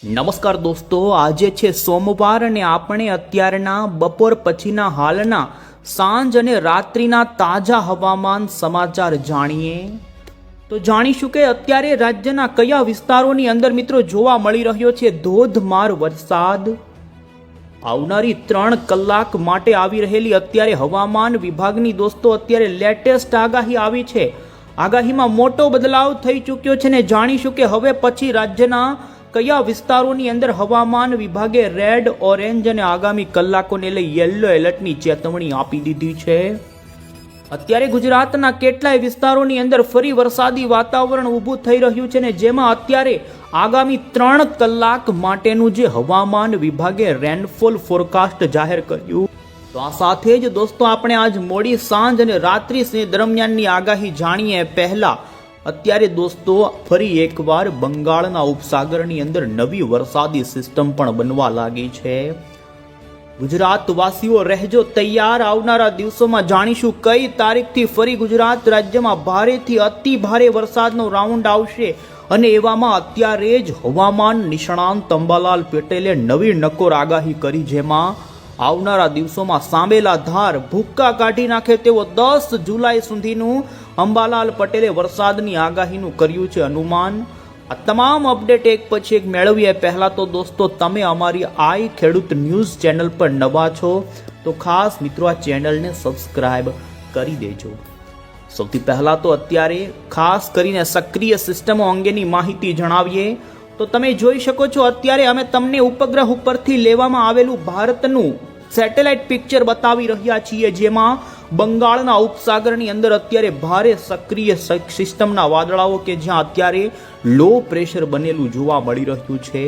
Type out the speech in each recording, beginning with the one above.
નમસ્કાર દોસ્તો, આજે છે સોમવાર અને આપણે અત્યારના બપોર પછીના હાલના સાંજ અને રાત્રિના તાજા હવામાન સમાચાર જાણીએ તો જાણીશું કે અત્યારે રાજ્યના કયા વિસ્તારોની અંદર મિત્રો જોવા મળી રહ્યો છે ધોધમાર વરસાદ। આવનારી 3 કલાક માટે આવી રહેલી અત્યારે હવામાન વિભાગની દોસ્તો અત્યારે લેટેસ્ટ આગાહી આવી છે। આગાહીમાં મોટો બદલાવ થઈ ચૂક્યો છે ને જાણીશું કે હવે પછી રાજ્યના કયા વિસ્તારોની અંદર હવામાન વિભાગે રેડ, ઓરેન્જ અને આગામી કલાકોને લઈ યલો એલર્ટની ચેતવણી આપી દીધી છે। અત્યારે ગુજરાતના કેટલાય વિસ્તારોની અંદર ફરી વરસાદી વાતાવરણ ઊભું થઈ રહ્યું છે ને જેમાં અત્યારે આગામી 3 કલાક માટેનું જે હવામાન વિભાગે રેનફોલ ફોરકાસ્ટ જાહેર કર્યું તો આ સાથે જ દોસ્તો આપણે આજ મોડી સાંજ અને રાત્રિ દરમિયાનની આગાહી જાણીએ પહેલા અત્યારે દોસ્તો ફરી એકવાર બંગાળના ઉપસાગરની અંદર નવી વરસાદી સિસ્ટમ પણ બનવા લાગી છે। ગુજરાતવાસીઓ રહેજો તૈયાર, આવનારા દિવસોમાં જાણીશું કઈ તારીખથી ફરી ગુજરાત રાજ્યમાં ભારેથી અતિ ભારે વરસાદનો રાઉન્ડ આવશે અને એવામાં અત્યારે જ હવામાન નિષ્ણાંત અંબાલાલ પટેલે નવી નકોર આગાહી કરી જેમાં આવનારા દિવસોમાં સાંબેલા ધાર ભૂક્કા કાઢી નાખે તેવો 10 જુલાઈ સુધીનું અંબાલાલ પટેલે વરસાદની આગાહીનું કર્યું છે અનુમાન। આ તમામ અપડેટ એક પછી એક મેળવીએ પહેલા તો દોસ્તો તમે અમારી આઈ ખેડૂત ન્યૂઝ ચેનલ પર નવા છો તો ખાસ મિત્રો આ ચેનલને સબસ્ક્રાઇબ કરી દેજો। સૌથી પહેલા તો અત્યારે ખાસ કરીને સક્રિય સિસ્ટમો અંગેની માહિતી જણાવીએ તો તમે જોઈ શકો છો અત્યારે અમે તમને ઉપગ્રહ ઉપરથી લેવામાં આવેલું ભારતનું સેટેલાઇટ પિક્ચર બતાવી રહ્યા છીએ જેમાં બંગાળના ઉપસાગરની અંદર અત્યારે ભારે સક્રિય સિસ્ટમના વાદળાઓ કે જ્યાં અત્યારે લો પ્રેશર બનેલું જોવા મળી રહ્યું છે।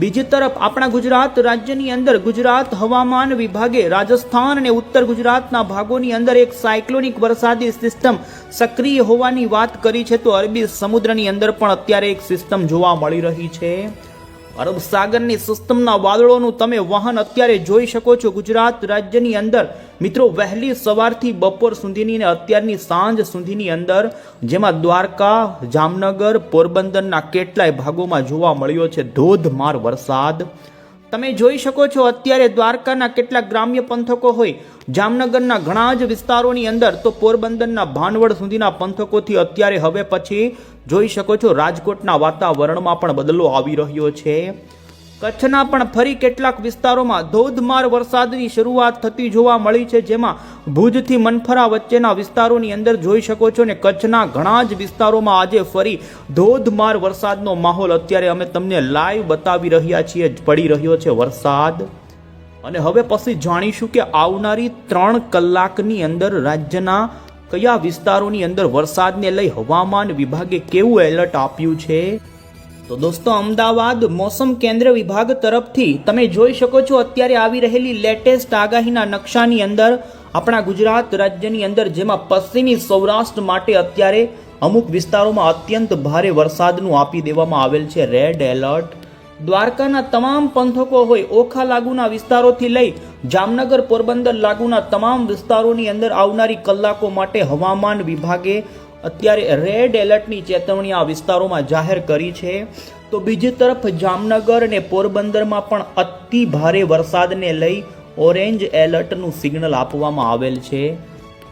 બીજી તરફ આપણા ગુજરાત રાજ્યની અંદર ગુજરાત હવામાન વિભાગે રાજસ્થાન અને ઉત્તર ગુજરાતના ભાગોની અંદર એક સાયક્લોનિક વરસાદી સિસ્ટમ સક્રિય હોવાની વાત કરી છે તો અરબી સમુદ્રની અંદર પણ અત્યારે એક સિસ્ટમ જોવા મળી રહી છે। અરબ સાગરની સિસ્ટમના વાદળોનું તમે વહન અત્યારે જોઈ શકો છો ગુજરાત રાજ્યની અંદર મિત્રો વહેલી સવારથી બપોર સુધીની અને અત્યારની સાંજ સુધીની અંદર જેમાં દ્વારકા, જામનગર, પોરબંદરના કેટલાય ભાગોમાં જોવા મળ્યો છે ધોધમાર વરસાદ। તમે જોઈ શકો છો અત્યારે દ્વારકાના કેટલાક ગ્રામ્ય પંથકો હોય, જામનગરના ઘણા જ વિસ્તારોની અંદર તો પોરબંદરના ભાનવડ સુધીના પંથકોથી અત્યારે હવે પછી જોઈ શકો છો રાજકોટના વાતાવરણમાં પણ બદલો આવી રહ્યો છે। કચ્છના પણ ફરી કેટલાક વિસ્તારોમાં ધોધમાર વરસાદની શરૂઆત થતી જોવા મળી છે જેમાં ભુજથી મનફરા વચ્ચેના વિસ્તારોની અંદર જોઈ શકો છો ને કચ્છના ઘણા જ વિસ્તારોમાં આજે ફરી ધોધમાર વરસાદનો માહોલ અત્યારે અમે તમને લાઈવ બતાવી રહ્યા છીએ પડી રહ્યો છે વરસાદ। અને હવે પછી જાણીશું કે આવનારી 3 કલાકની અંદર રાજ્યના કયા વિસ્તારોની અંદર વરસાદને લઈ હવામાન વિભાગે કેવું એલર્ટ આપ્યું છે તો દોસ્તો અમદાવાદ મોસમ કેન્દ્ર વિભાગ તરફથી તમે જોઈ શકો છો અત્યારે આવી રહેલી લેટેસ્ટ આગાહીના નકશાની અંદર આપણા ગુજરાત રાજ્યની અંદર જેમાં પશ્ચિમી સૌરાષ્ટ્ર માટે અત્યારે અમુક વિસ્તારોમાં અત્યંત ભારે વરસાદનું આપી દેવામાં આવેલ છે રેડ એલર્ટ। દ્વારકાના તમામ પંથકો હોય, ઓખા લાગુના વિસ્તારોથી લઈ જામનગર, પોરબંદર લાગુના તમામ વિસ્તારોની અંદર આવનારી કલાકો માટે હવામાન વિભાગે અત્યારે રેડ એલર્ટની ચેતવણી આ વિસ્તારોમાં જાહેર કરી છે તો બીજી તરફ જામનગર અને પોરબંદરમાં પણ અતિ ભારે વરસાદને લઈ ઓરેન્જ એલર્ટનું સિગ્નલ આપવામાં આવેલ છે।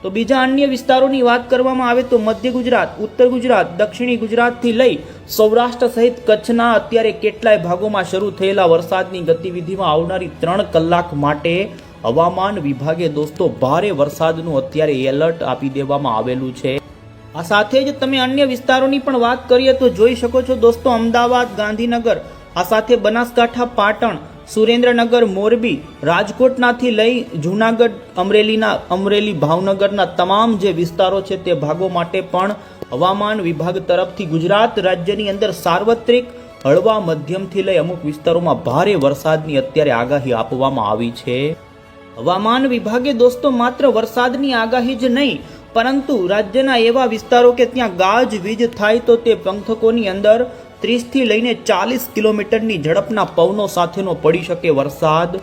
તો બીજા અન્ય વિસ્તારોની વાત કરવામાં આવે તો મધ્ય ગુજરાત, ઉત્તર ગુજરાત, દક્ષિણી ગુજરાતથી લઈ સૌરાષ્ટ્ર સહિત કચ્છના અત્યારે કેટલાય ભાગોમાં શરૂ થયેલા વરસાદની ગતિવિધિમાં આવનારી 3 કલાક માટે હવામાન વિભાગે દોસ્તો ભારે વરસાદનું અત્યારે એલર્ટ આપી દેવામાં આવેલું છે। આ સાથે જ તમે અન્ય વિસ્તારોની પણ વાત કરીએ તો જોઈ શકો છો દોસ્તો અમદાવાદ, ગાંધીનગર, આ સાથે બનાસકાંઠા, પાટણ, સુરેન્દ્રનગર, મોરબી, રાજકોટનાથી લઈ જૂનાગઢ, અમરેલી, ભાવનગરના તમામ જે વિસ્તારો છે તે ભાગો માટે પણ હવામાન વિભાગ તરફથી ગુજરાત રાજ્યની અંદર સાર્વત્રિક હળવા મધ્યમથી લઈ અમુક વિસ્તારોમાં ભારે વરસાદની અત્યારે આગાહી આપવામાં આવી છે। હવામાન વિભાગે દોસ્તો માત્ર વરસાદની આગાહી જ નહીં પરંતુ રાજ્યના એવા વિસ્તારો કે ત્યાં ગાજવીજ થાય તો તે પંથકોની અંદર 30 થી લઈને 40 કિલોમીટરની ઝડપના પવનો સાથેનો પડી શકે વરસાદ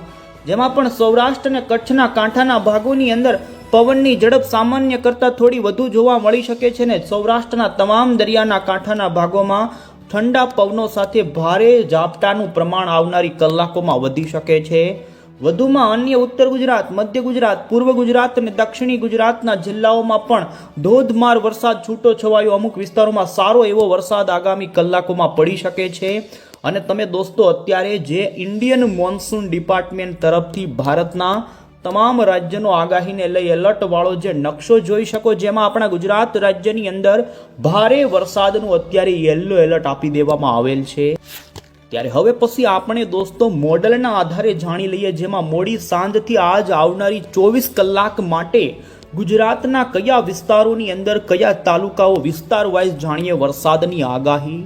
જેમાં પણ સૌરાષ્ટ્ર અને કચ્છના કાંઠાના ભાગોની અંદર પવનની ઝડપ સામાન્ય કરતાં થોડી વધુ જોવા મળી શકે છે ને સૌરાષ્ટ્રના તમામ દરિયાના કાંઠાના ભાગોમાં ઠંડા પવનો સાથે ભારે ઝાપટાનું પ્રમાણ આવનારી કલાકોમાં વધી શકે છે. વધુમાં અન્ય ઉત્તર ગુજરાત, મધ્ય ગુજરાત, પૂર્વ ગુજરાત અને દક્ષિણી ગુજરાતના જિલ્લાઓમાં પણ ધોધમાર વરસાદ છૂટો છવાયો અમુક વિસ્તારોમાં સારો એવો વરસાદ આગામી કલાકોમાં પડી શકે છે. અને તમે દોસ્તો અત્યારે જે ઇન્ડિયન મોન્સૂન ડિપાર્ટમેન્ટ તરફથી ભારતના તમામ રાજ્યનો આગાહીને લઈ એલર્ટ વાળો જે નકશો જોઈ શકો, જેમાં આપણા ગુજરાત રાજ્યની અંદર ભારે વરસાદનું અત્યારે યલો એલર્ટ આપી દેવામાં આવેલ છે. ત્યારે હવે પછી આપણે દોસ્તો મોડલના આધારે જાણી લઈએ, જેમાં મોડી સાંજથી આજ આવનારી 24 કલાક માટે ગુજરાતના કયા વિસ્તારોની અંદર કયા તાલુકાઓ વિસ્તાર વાઇઝ જાણીએ વરસાદની આગાહી.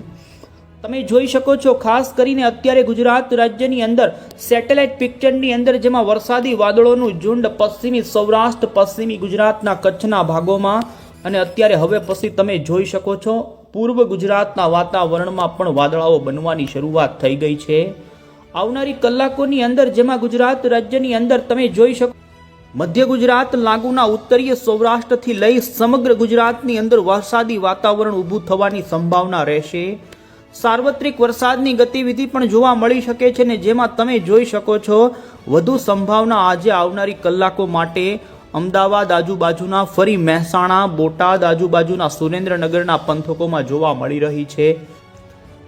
તમે જોઈ શકો છો ખાસ કરીને અત્યારે ગુજરાત રાજ્યની અંદર સેટેલાઇટ પિક્ચરની અંદર જેમાં વરસાદી વાદળોનું ઝુંડ પશ્ચિમી સૌરાષ્ટ્ર, પશ્ચિમી ગુજરાતના કચ્છના ભાગોમાં અને અત્યારે હવે પછી તમે જોઈ શકો છો પૂર્વ ગુજરાતના વાતાવરણમાં પણ વાદળાઓ બનવાની શરૂઆત થઈ ગઈ છે. આવનારી કલાકોની અંદર જેમાં ગુજરાત રાજ્યની અંદર તમે જોઈ શકો મધ્ય ગુજરાત લાગુના ઉત્તરીય સૌરાષ્ટ્રથી લઈ સમગ્ર ગુજરાતની અંદર વરસાદી વાતાવરણ ઊભું થવાની સંભાવના રહેશે. સાર્વત્રિક વરસાદની ગતિવિધિ પણ જોવા મળી શકે છે ને જેમાં તમે જોઈ શકો છો વધુ સંભાવના આજે આવનારી કલાકો માટે અમદાવાદ આજુબાજુના, ફરી મહેસાણા, બોટાદ આજુબાજુના, સુરેન્દ્રનગરના પંથકોમાં જોવા મળી રહી છે.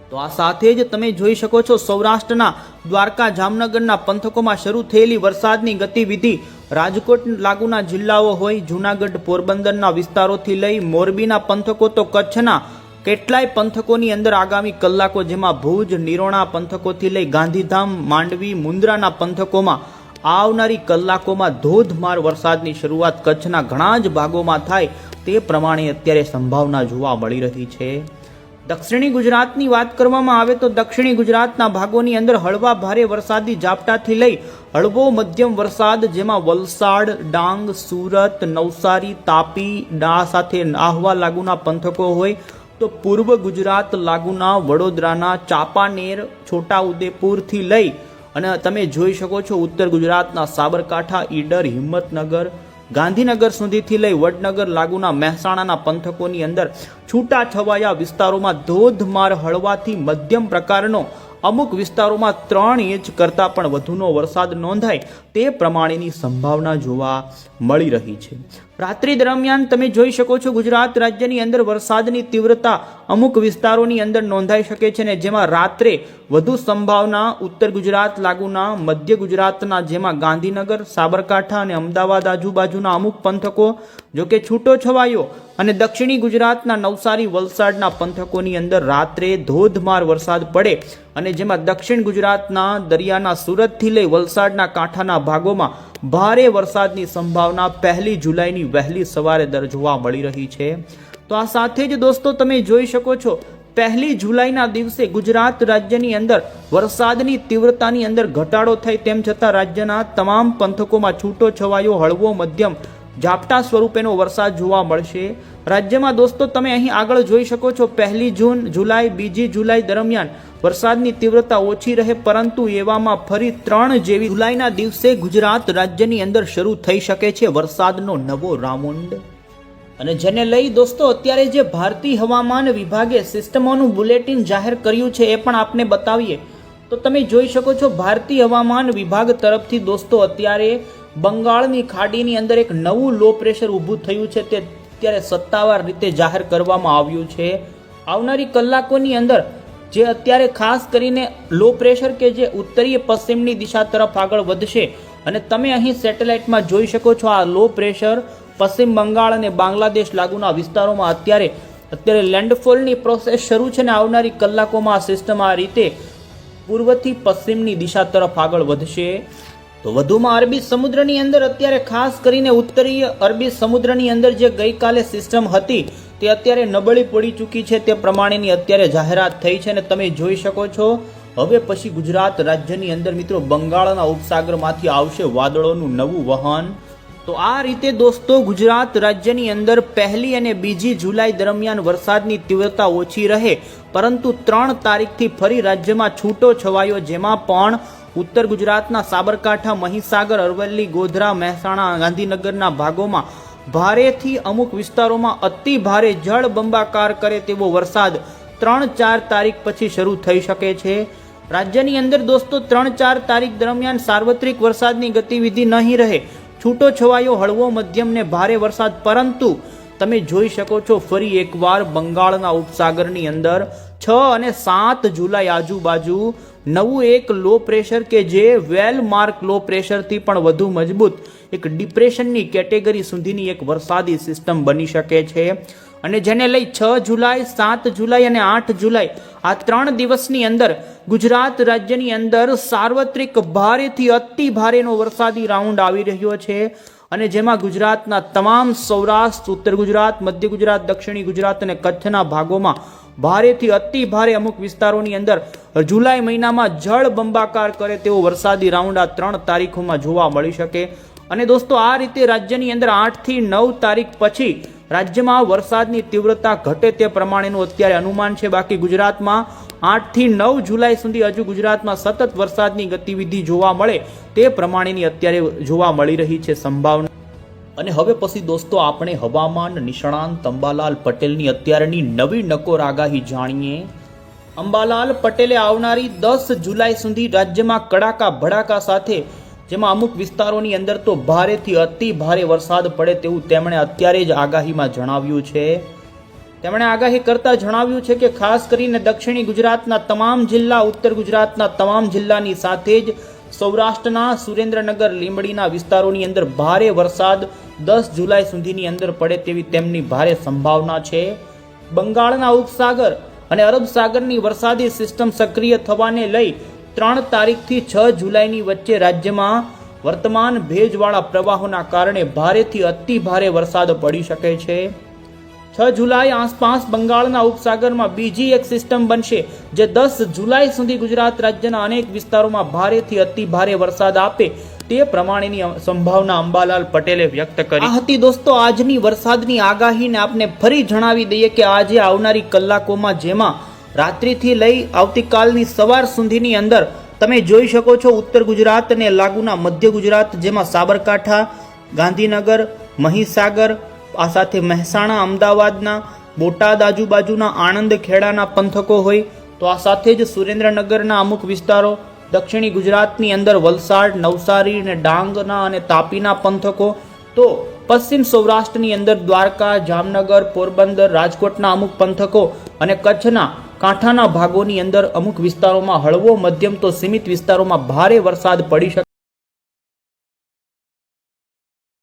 તો આ સાથે જ તમે જોઈ શકો છો સૌરાષ્ટ્રના દ્વારકા, જામનગરના પંથકોમાં શરૂ થયેલી વરસાદની ગતિવિધિ રાજકોટ લાગુના જિલ્લાઓ હોય, જૂનાગઢ, પોરબંદરના વિસ્તારોથી લઈ મોરબીના પંથકો તો કચ્છના કેટલાય પંથકોની અંદર આગામી કલાકો જેમાં ભુજ, નિરોણા પંથકોથી લઈ ગાંધીધામ, માંડવી, મુન્દ્રાના પંથકોમાં આવનારી કલાકોમાં ધોધમાર વરસાદની શરૂઆત કચ્છના ઘણા જ ભાગોમાં થાય તે પ્રમાણે અત્યારે સંભાવના જોવા મળી રહી છે. દક્ષિણી ગુજરાતની વાત કરવામાં આવે તો દક્ષિણી ગુજરાતના ભાગોની અંદર હળવા ભારે વરસાદી ઝાપટાથી લઈ હળવો મધ્યમ વરસાદ જેમાં વલસાડ, ડાંગ, સુરત, નવસારી, તાપી, સાથે આહવા લાગુના પંથકો હોય તો પૂર્વ ગુજરાત લાગુના વડોદરાના ચાંપાનેર, છોટાઉદેપુરથી લઈ અને તમે જોઈ શકો છો ઉત્તર ગુજરાતના સાબરકાંઠા, ઈડર, હિંમતનગર, ગાંધીનગર સુધીથી લઈ વડનગર લાગુના મહેસાણાના પંથકોની અંદર છૂટા છવાયા વિસ્તારોમાં ધોધમાર હળવાથી મધ્યમ પ્રકારનો, અમુક વિસ્તારોમાં 3 ઇંચ કરતાં પણ વધુનો વરસાદ નોંધાય તે પ્રમાણેની સંભાવના જોવા મળી રહી છે. રાત્રિ દરમિયાન તમે જોઈ શકો છો ગુજરાત રાજ્યની અંદર વરસાદની તીવ્રતા અમુક વિસ્તારોની અંદર નોંધાઈ શકે છે ને જેમાં રાત્રે વધુ સંભાવના ઉત્તર ગુજરાત લાગુના, મધ્ય ગુજરાતના જેમાં ગાંધીનગર, સાબરકાંઠા અને અમદાવાદ આજુબાજુના અમુક પંથકો જોકે છૂટો છવાયો અને દક્ષિણી ગુજરાતના નવસારી, વલસાડના પંથકોની અંદર રાત્રે ધોધમાર વરસાદ પડે અને જેમાં દક્ષિણ ગુજરાતના દરિયાના સુરતથી લઈ વલસાડના કાંઠાના ભાગોમાં ભારે વરસાદની સંભાવના 1 જુલાઈની વહેલી સવારે જોવા મળી રહી છે. તો આ સાથે જ દોસ્તો તમે જોઈ શકો છો 1 જુલાઈના દિવસે ગુજરાત રાજ્યની અંદર વરસાદની તીવ્રતાની અંદર ઘટાડો થાય તેમ છતાં રાજ્યના તમામ પંથકોમાં છૂટો છવાયો હળવો મધ્યમ ઝાપટા સ્વરૂપેનો વરસાદ જોવા મળશે. રાજ્યમાં દોસ્તો તમે અહીં આગળ જોઈ શકો છો 1 જૂન, જુલાઈ, 2 જુલાઈ દરમિયાન વરસાદની તીવ્રતા ઓછી રહે પરંતુ એવામાં ફરી 3 જેવી જુલાઈના દિવસે ગુજરાત રાજ્યની અંદર શરૂ થઈ શકે છે વરસાદનો નવો રાઉન્ડ. અને જેને લઈ દોસ્તો અત્યારે જે ભારતીય હવામાન વિભાગે સિસ્ટમોનું બુલેટિન જાહેર કર્યું છે એ પણ આપને બતાવીએ તો તમે જોઈ શકો છો ભારતીય હવામાન વિભાગ તરફથી દોસ્તો અત્યારે બંગાળની ખાડીની અંદર એક નવું લો પ્રેશર ઊભું થયું છે તે અત્યારે સત્તાવાર રીતે જાહેર કરવામાં આવ્યું છે. આવનારી કલાકોની અંદર જે અત્યારે ખાસ કરીને લો પ્રેશર કે જે ઉત્તરીય પશ્ચિમની દિશા તરફ આગળ વધશે અને તમે અહીં સેટેલાઇટમાં જોઈ શકો છો આ લો પ્રેશર પશ્ચિમ બંગાળ અને બાંગ્લાદેશ લાગુના વિસ્તારોમાં અત્યારે લેન્ડફોલની પ્રોસેસ શરૂ છે ને આવનારી કલાકોમાં આ સિસ્ટમ આ રીતે પૂર્વથી પશ્ચિમની દિશા તરફ આગળ વધશે. તો વધુમાં અરબી સમુદ્રની અંદર અત્યારે ખાસ કરીને ઉત્તરીય અરબી સમુદ્રની અંદર જે ગઈકાલે સિસ્ટમ હતી તે અત્યારે નબળી પડી ચૂકી છે તે પ્રમાણેની અત્યારે જાહેરાત થઈ છે અને તમે જોઈ શકો છો હવે પછી ગુજરાત રાજ્યની અંદર મિત્રો બંગાળના ઉપસાગરમાંથી આવશે વાદળોનું નવું વહન. તો આ રીતે દોસ્તો ગુજરાત રાજ્યની અંદર 1 અને 2 જુલાઈ દરમિયાન વરસાદની તીવ્રતા ઓછી રહે પરંતુ 3 તારીખથી ફરી રાજ્યમાં છૂટો છવાયો જેમાં પણ ઉત્તર ગુજરાતના સાબરકાંઠા, મહીસાગર, અરવલ્લી, ગોધરા, મહેસાણા, ગાંધીનગરના ભાગોમાં ભારેથી અમુક વિસ્તારોમાં અતિ ભારે જળબંબાકાર કરે તેવો વરસાદ 3-4 તારીખ પછી શરૂ થઈ શકે છે. રાજ્યની અંદર દોસ્તો 3-4 તારીખ દરમિયાન સાર્વત્રિક વરસાદની ગતિવિધિ નહીં રહે. છૂટો છવાયો હળવો મધ્યમ ને ભારે વરસાદ, પરંતુ તમે જોઈ શકો છો ફરી એકવાર બંગાળના ઉપસાગરની અંદર 6 અને 7 જુલાઈ આજુબાજુ નવું એક લો પ્રેશર કે જે વેલ માર્ક લો પ્રેશરથી પણ વધુ મજબૂત એક ડિપ્રેશનની કેટેગરી સુધીની એક વરસાદી સિસ્ટમ બની શકે છે. અને જેને લઈ 6 જુલાઈ 7 જુલાઈ અને 8 જુલાઈ આ 3 દિવસની અંદર ગુજરાત રાજ્યની અંદર સાર્વત્રિક ભારેથી અતિ ભારેનો વરસાદી રાઉન્ડ આવી રહ્યો છે. અને જેમાં ગુજરાતના તમામ સૌરાષ્ટ્ર, ઉત્તર ગુજરાત, મધ્ય ગુજરાત, દક્ષિણી ગુજરાત અને કચ્છના ભાગોમાં ભારેથી અતિ ભારે અમુક વિસ્તારોની અંદર જુલાઈ મહિનામાં જળ બંબાકાર કરે તેવો વરસાદી રાઉન્ડ આ 3 તારીખોમાં જોવા મળી શકે. અને દોસ્તો આ રીતે રાજ્યની અંદર 8 થી 9 તારીખ પછી રાજ્યમાં વરસાદની તીવ્રતા ઘટે તે પ્રમાણેનું અત્યારે અનુમાન છે. બાકી ગુજરાતમાં 8 થી 9 જુલાઈ સુધી હજુ ગુજરાતમાં સતત વરસાદની ગતિવિધિ જોવા મળે તે પ્રમાણેની અત્યારે જોવા મળી રહી છે સંભાવના. અને હવે પછી દોસ્તો આપણે હવામાન નિષ્ણાંત અંબાલાલ પટેલની અત્યારની નવી નકોર આગાહી જાણીએ. અંબાલાલ પટેલે આવનારી 10 જુલાઈ સુધી રાજ્યમાં કડાકા ભડાકા સાથે, જેમાં અમુક વિસ્તારોની અંદર તો ભારેથી અતિ ભારે વરસાદ પડે તેવું તેમણે અત્યારે જ આગાહીમાં જણાવ્યું છે. તેમણે આગાહી કરતા જણાવ્યું છે કે ખાસ કરીને દક્ષિણી ગુજરાતના તમામ જિલ્લા, ઉત્તર ગુજરાતના તમામ જિલ્લાની સાથે જ સૌરાષ્ટ્રના સુરેન્દ્રનગર, લીંબડીના વિસ્તારોની અંદર ભારે વરસાદ 10 જુલાઈ સુધીની અંદર પડે તેવી તેમની ભારે સંભાવના છે. બંગાળના ઉપસાગર અને અરબ સાગરની વરસાદી સિસ્ટમ સક્રિય થવાને લઈ 3 તારીખથી 6 જુલાઈની વચ્ચે રાજ્યમાં વર્તમાન ભેજવાળા પ્રવાહોના કારણે ભારેથી અતિ ભારે વરસાદ પડી શકે છે. 6 જુલાઈ આસપાસ બંગાળના ઉપસાગરમાં બીજી એક સિસ્ટમ બનશે જે 10 જુલાઈ સુધી ગુજરાત રાજ્યના અનેક વિસ્તારોમાં ભારેથી અતિ ભારે વરસાદ આપે તે પ્રમાણેની સંભાવના અંબાલાલ પટેલે વ્યક્ત કરી. આ હતી દોસ્તો આજની વરસાદની આગાહીને આપને ફરી જણાવી દઈએ કે આજે આવનારી કલાકોમાં, જેમાં રાત્રિથી લઈ આવતીકાલની સવાર સુધીની અંદર તમે જોઈ શકો છો ઉત્તર ગુજરાત અને લાગુના મધ્ય ગુજરાત, જેમાં સાબરકાંઠા, ગાંધીનગર, મહીસાગર, આ સાથે મહેસાણા, અમદાવાદના, બોટાદ આજુબાજુના, આણંદ, ખેડાના પંથકો હોય તો આ સાથે જ સુરેન્દ્રનગરના અમુક વિસ્તારો, દક્ષિણી ગુજરાતની અંદર વલસાડ, નવસારી અને ડાંગના અને તાપીના પંથકો, તો પશ્ચિમ સૌરાષ્ટ્રની અંદર દ્વારકા, જામનગર, પોરબંદર, રાજકોટના અમુક પંથકો અને કચ્છના કાંઠાના ભાગોની અંદર અમુક વિસ્તારોમાં હળવો મધ્યમ તો સીમિત વિસ્તારોમાં ભારે વરસાદ પડી શકે.